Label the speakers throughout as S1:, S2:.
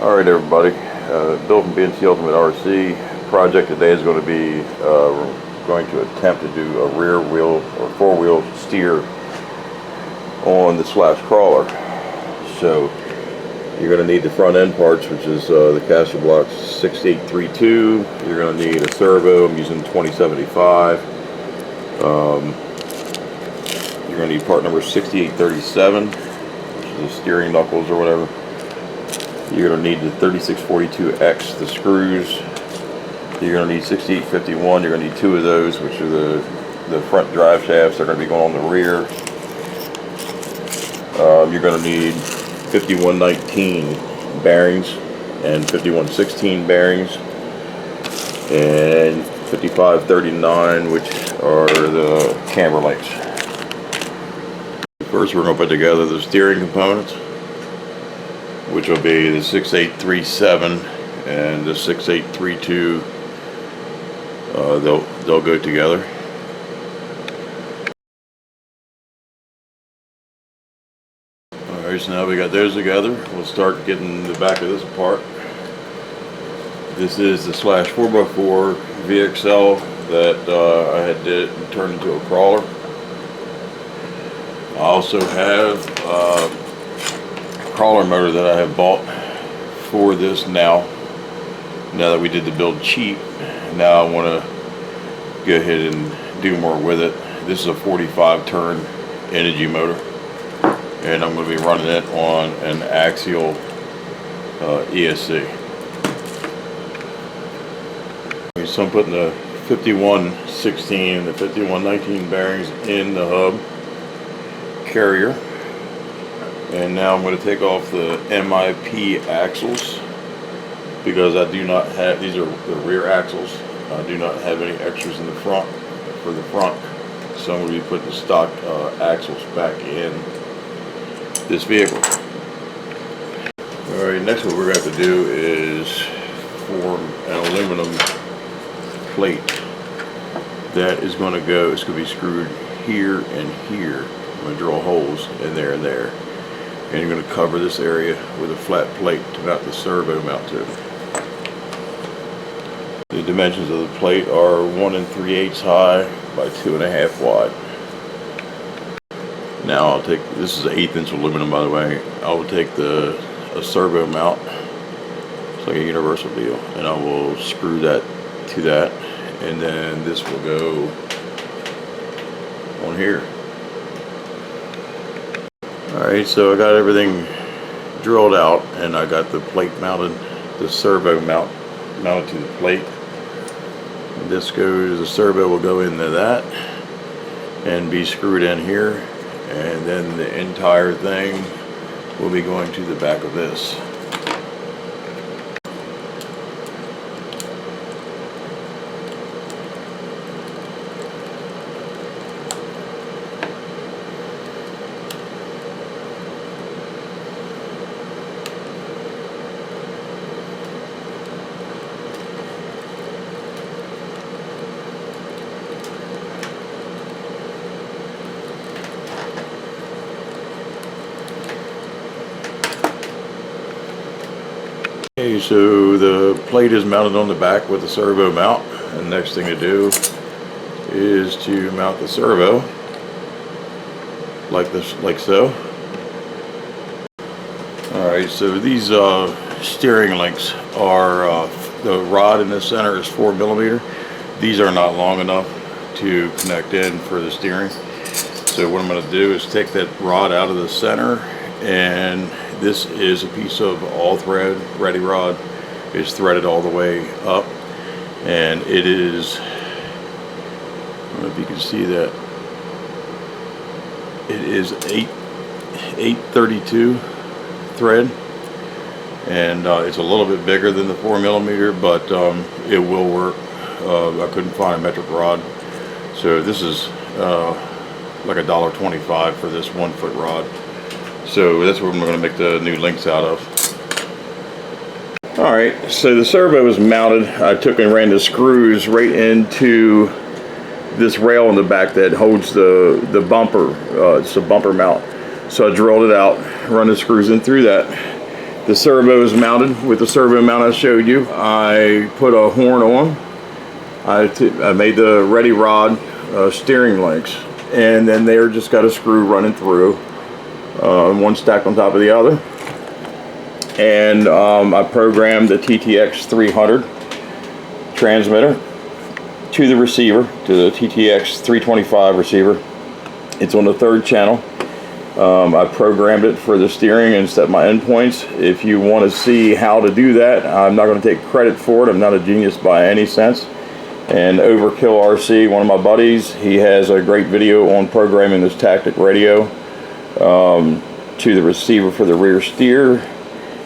S1: Alright everybody, Bill from BNC Ultimate RC. Project today is going to be, we're going to attempt to do a rear wheel or four wheel steer on the Slash crawler. So you're going to need the front end parts, which is the caster block 6832. You're going to need a servo. I'm using 2075. You're going to need part number 6837, which is the steering knuckles or whatever. You're going to need the 3642X, the screws. You're going to need 6851. You're going to need two of those, which are the front drive shafts. They're going to be going on the rear. You're going to need 5119 bearings and 5116 bearings and 5539, which are the camber links. First, we're going to put together the steering components, which will be the 6837 and the 6832. They'll go together. Alright, so now we got those together. We'll start getting the back of this apart. This is the Slash 4x4 VXL that I had turned into a crawler. I also have a crawler motor that I have bought for this now that we did the build cheap. Now I want to go ahead and do more with it. This is a 45 turn energy motor, and I'm going to be running it on an axial ESC. So I'm putting the 5116 and the 5119 bearings in the hub carrier. And now I'm going to take off the MIP axles, because I do not have, these are the rear axles. I do not have any extras in the front for the front. So I'm going to be putting the stock axles back in this vehicle. Alright, next what we're going to have to do is form an aluminum plate that is going to go, it's going to be screwed here and here. I'm going to drill holes in there and there. And you're going to cover this area with a flat plate to mount the servo mount to. The dimensions of the plate are 1 3/8 high by 2.5 wide. Now I'll take, this is an 1/8 inch aluminum, by the way. I will take a servo mount, it's like a universal deal, and I will screw that to that, and then this will go on here. Alright, so I got everything drilled out, and I got the plate mounted, the servo mounted to the plate. This goes, the servo will go into that and be screwed in here, and then the entire thing will be going to the back of this. Okay, so the plate is mounted on the back with the servo mount, and the next thing to do is to mount the servo like this, like so. Alright, so these steering links are, the rod in the center is 4mm. These are not long enough to connect in for the steering. So what I'm going to do is take that rod out of the center, and this is a piece of all thread ready rod. It's threaded all the way up, and it is, I don't know if you can see that, it is 832 thread, and it's a little bit bigger than the 4mm, but it will work. I couldn't find a metric rod, so this is like $1.25 for this 1 foot rod. So that's what I'm going to make the new links out of. Alright, so the servo is mounted. I took and ran the screws right into this rail in the back that holds the bumper. It's a bumper mount. So I drilled it out, run the screws in through that, The servo is mounted with the servo mount I showed you. I put a horn on. I made the ready rod steering links, and then they're just got a screw running through, one stacked on top of the other. And I programmed the TTX 300 transmitter to the receiver, to the TTX 325 receiver. It's on the 3rd channel. I programmed it for the steering and set my endpoints. If you want to see how to do that, I'm not going to take credit for it. I'm not a genius by any sense. And Overkill RC, one of my buddies, he has a great video on programming this tactic radio to the receiver for the rear steer.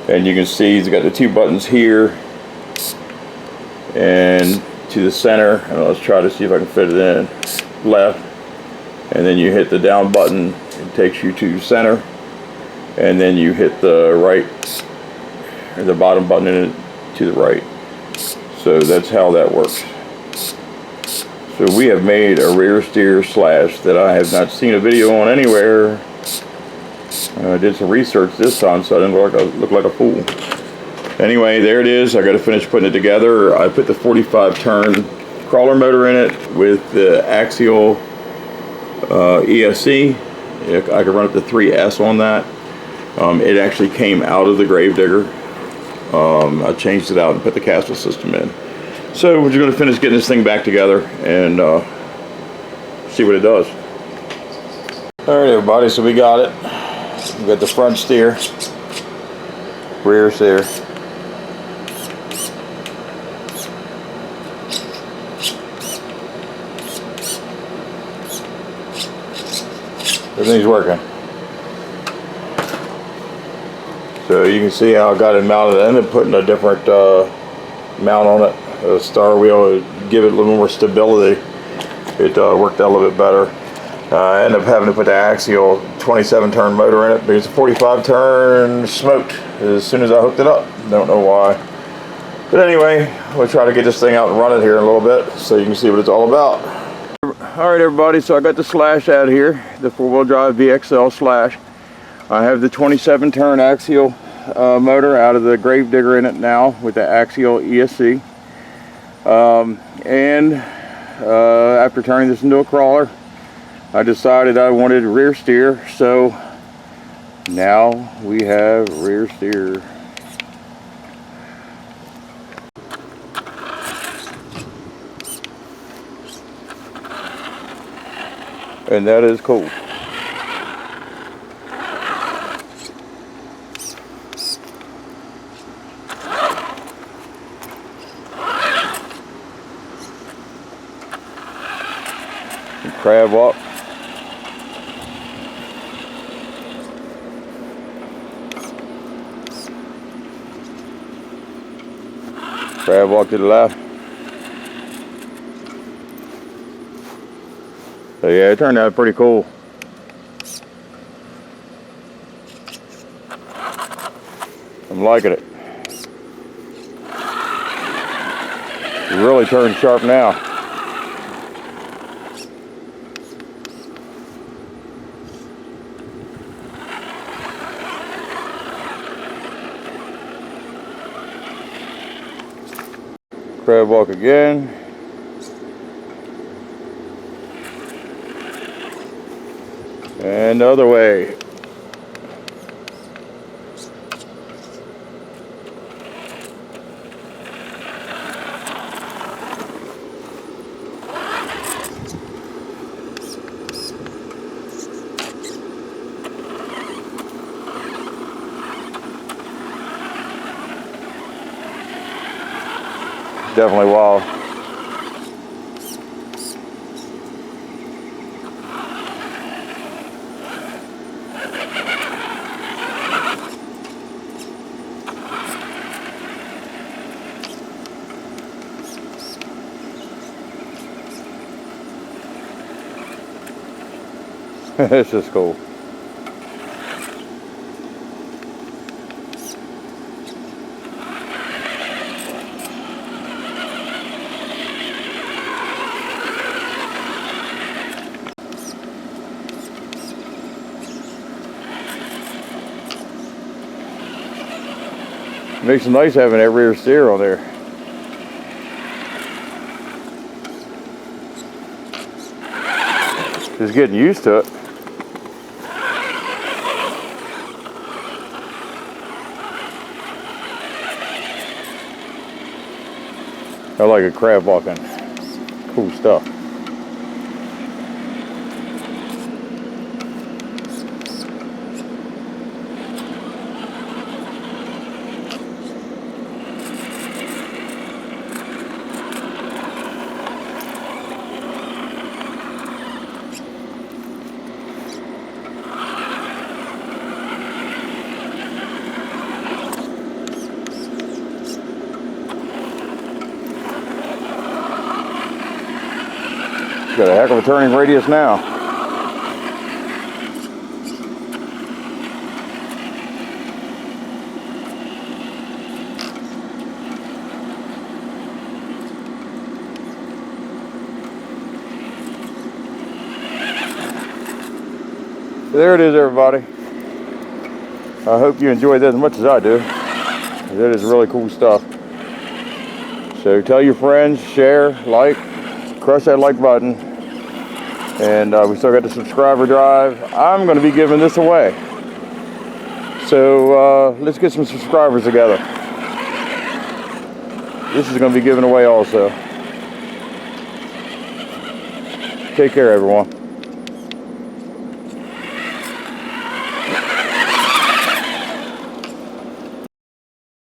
S1: And you can see he's got the 2 buttons here and to the center. And let's try to see if I can fit it in. Left. And then you hit the down button, it takes you to center, and then you hit the right, or the bottom button in it to the right. So that's how that works. So we have made a rear steer slash that I have not seen a video on anywhere. I did some research this time, so I didn't look like a fool. Anyway, there it is. I got to finish putting it together. I put the 45 turn crawler motor in it with the axial ESC. I could run up to 3S on that. It actually came out of the Gravedigger. I changed it out and put the Castle system in. So we're just going to finish getting this thing back together and see what it does. Alright everybody, so we got it. We got the front steer, rear steer. Everything's working. So you can see how I got it mounted. I ended up putting a different mount on it, a star wheel, to give it a little more stability. It worked out a little bit better. I ended up having to put the axial 27 turn motor in it because the 45 turn smoked as soon as I hooked it up. Don't know why. But anyway, we'll try to get this thing out and run it here in a little bit so you can see what it's all about. Alright everybody, so I got the slash out here, the 4-wheel drive VXL slash. I have the 27 turn axial motor out of the Gravedigger in it now with the axial ESC. After turning this into a crawler, I decided I wanted rear steer, so now we have rear steer. And that is cool. Crab walk. Crab walk to the left. So yeah, it turned out pretty cool. I'm liking it. It really turned sharp now. Crab walk again. And the other way. Definitely wild. This is cool. Makes it nice having that rear steer on there. Just getting used to it. I like a crab walking. Cool stuff. Got a heck of a turning radius now. There it is, everybody. I hope you enjoyed that as much as I do. That is really cool stuff. So tell your friends, share, like, crush that like button. And we still got the subscriber drive. I'm going to be giving this away. So let's get some subscribers together. This is going to be given away also. Take care, everyone.